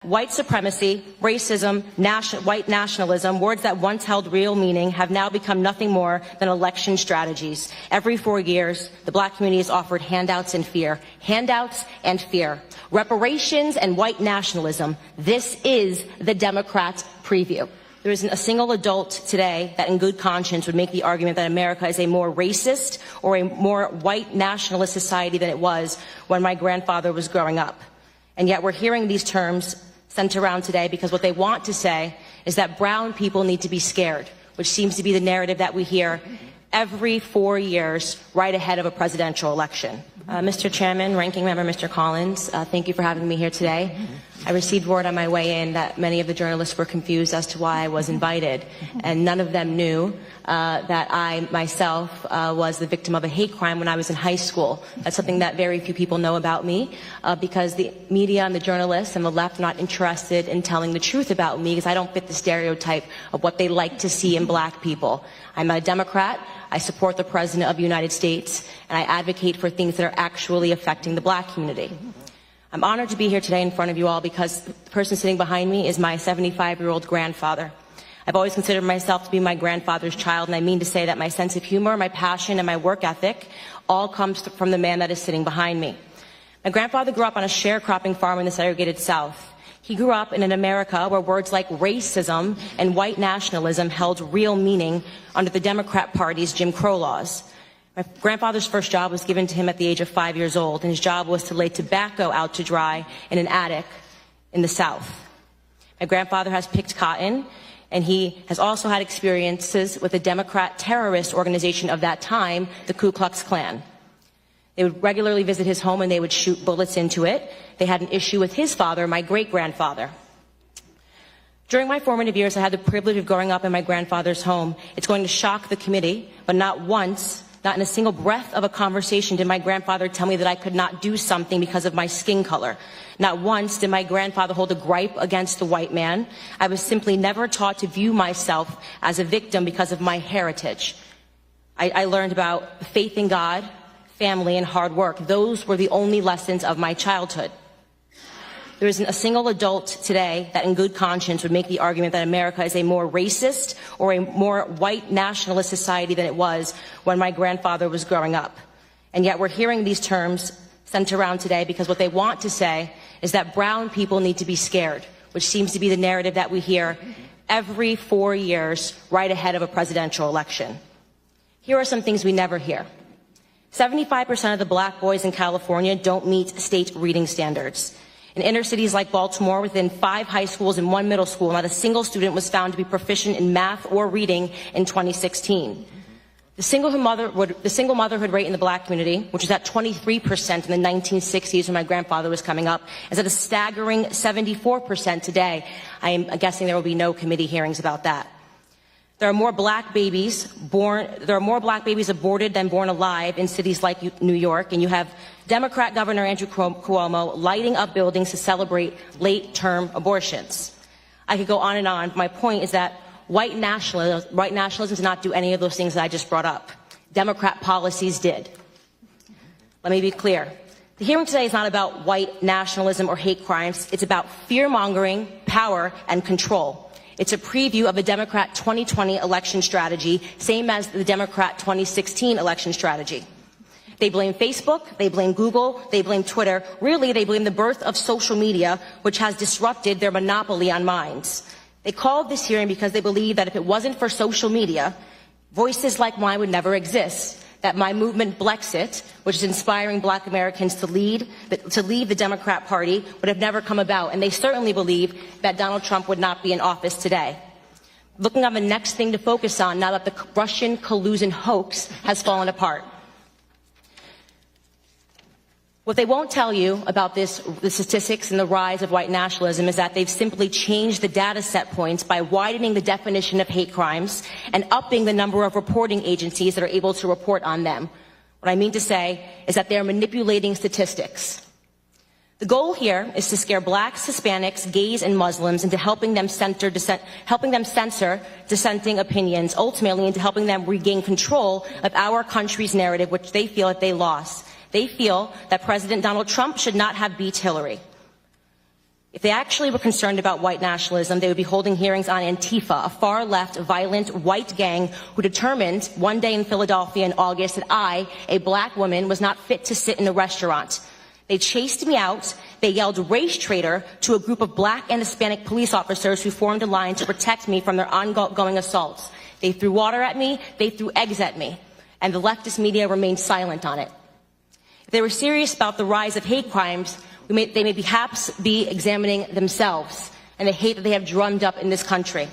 White supremacy, racism, white nationalism, words that once held real meaning, have now become nothing more than election strategies. Every 4 years, the black community is offered handouts and fear. Handouts and fear. Reparations and white nationalism. This is the Democrats' preview. There isn't a single adult today that in good conscience would make the argument that America is a more racist or a more white nationalist society than it was when my grandfather was growing up. And yet we're hearing these terms sent around today because what they want to say is that brown people need to be scared, which seems to be the narrative that we hear every 4 years right ahead of a presidential election. Mr. Chairman, Ranking Member Mr. Collins, thank you for having me here today. I received word on my way in that many of the journalists were confused as to why I was invited, and none of them knew that I myself was the victim of a hate crime when I was in high school. That's something that very few people know about me because the media and the journalists and the left are not interested in telling the truth about me because I don't fit the stereotype of what they like to see in black people. I'm a Democrat. I support the President of the United States, and I advocate for things that are actually affecting the black community. I'm honored to be here today in front of you all because the person sitting behind me is my 75-year-old grandfather. I've always considered myself to be my grandfather's child, and I mean to say that my sense of humor, my passion, and my work ethic all comes from the man that is sitting behind me. My grandfather grew up on a sharecropping farm in the segregated South. He grew up in an America where words like racism and white nationalism held real meaning under the Democrat Party's Jim Crow laws. My grandfather's first job was given to him at the age of 5 years old, and his job was to lay tobacco out to dry in an attic in the South. My grandfather has picked cotton, and he has also had experiences with a Democrat terrorist organization of that time, the Ku Klux Klan. They would regularly visit his home and they would shoot bullets into it. They had an issue with his father, my great-grandfather. During my formative years, I had the privilege of growing up in my grandfather's home. It's going to shock the committee, but not once, not in a single breath of a conversation did my grandfather tell me that I could not do something because of my skin color. Not once did my grandfather hold a gripe against the white man. I was simply never taught to view myself as a victim because of my heritage. I learned about faith in God, family, and hard work. Those were the only lessons of my childhood. There isn't a single adult today that in good conscience would make the argument that America is a more racist or a more white nationalist society than it was when my grandfather was growing up. And yet we're hearing these terms sent around today because what they want to say is that brown people need to be scared, which seems to be the narrative that we hear every 4 years right ahead of a presidential election. Here are some things we never hear. 75% of the black boys in California don't meet state reading standards. In inner cities like Baltimore, within 5 high schools and 1 middle school, not a single student was found to be proficient in math or reading in 2016. The single motherhood rate in the black community, which was at 23% in the 1960s when my grandfather was coming up, is at a staggering 74% today. I am guessing there will be no committee hearings about that. There are more black babies aborted than born alive in cities like New York, and you have Democrat Governor Andrew Cuomo lighting up buildings to celebrate late-term abortions. I could go on and on. My point is that white nationalism does not do any of those things that I just brought up. Democrat policies did. Let me be clear. The hearing today is not about white nationalism or hate crimes. It's about fear-mongering, power, and control. It's a preview of the Democrat 2020 election strategy, same as the Democrat 2016 election strategy. They blame Facebook, they blame Google, they blame Twitter. Really, they blame the birth of social media, which has disrupted their monopoly on minds. They called this hearing because they believe that if it wasn't for social media, voices like mine would never exist. That my movement Blexit, which is inspiring black Americans to leave the Democrat Party, would have never come about. And they certainly believe that Donald Trump would not be in office today. Looking on the next thing to focus on now that the Russian collusion hoax has fallen apart. What they won't tell you about the statistics and the rise of white nationalism is that they've simply changed the data set points by widening the definition of hate crimes and upping the number of reporting agencies that are able to report on them. What I mean to say is that they're manipulating statistics. The goal here is to scare blacks, Hispanics, gays, and Muslims into helping them censor dissenting opinions, ultimately into helping them regain control of our country's narrative, which they feel that they lost. They feel that President Donald Trump should not have beat Hillary. If they actually were concerned about white nationalism, they would be holding hearings on Antifa, a far-left, violent, white gang who determined one day in Philadelphia in August that I, a black woman, was not fit to sit in a restaurant. They chased me out. They yelled race traitor to a group of black and Hispanic police officers who formed a line to protect me from their ongoing assaults. They threw water at me. They threw eggs at me. And the leftist media remained silent on it. If they were serious about the rise of hate crimes, they may perhaps be examining themselves and the hate that they have drummed up in this country.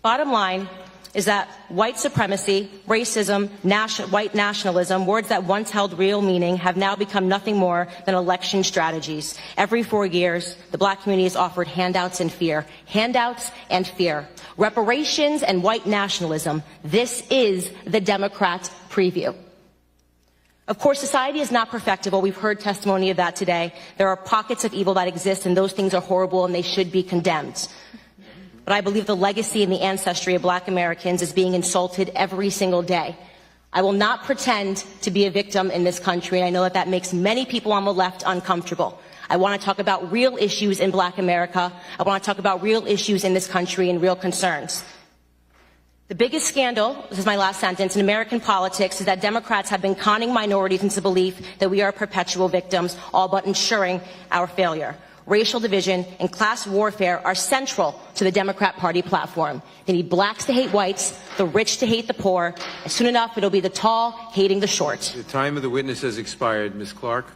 Bottom line is that white supremacy, racism, white nationalism, words that once held real meaning, have now become nothing more than election strategies. Every 4 years, the black community is offered handouts and fear. Handouts and fear. Reparations and white nationalism. This is the Democrat preview. Of course, society is not perfectible. We've heard testimony of that today. There are pockets of evil that exist, and those things are horrible, and they should be condemned. But I believe the legacy and the ancestry of black Americans is being insulted every single day. I will not pretend to be a victim in this country, and I know that that makes many people on the left uncomfortable. I want to talk about real issues in black America. I want to talk about real issues in this country and real concerns. The biggest scandal, this is my last sentence, in American politics is that Democrats have been conning minorities into the belief that we are perpetual victims, all but ensuring our failure. Racial division and class warfare are central to the Democrat Party platform. They need blacks to hate whites, the rich to hate the poor, and soon enough it'll be the tall hating the short. The time of the witness has expired. Ms. Clark.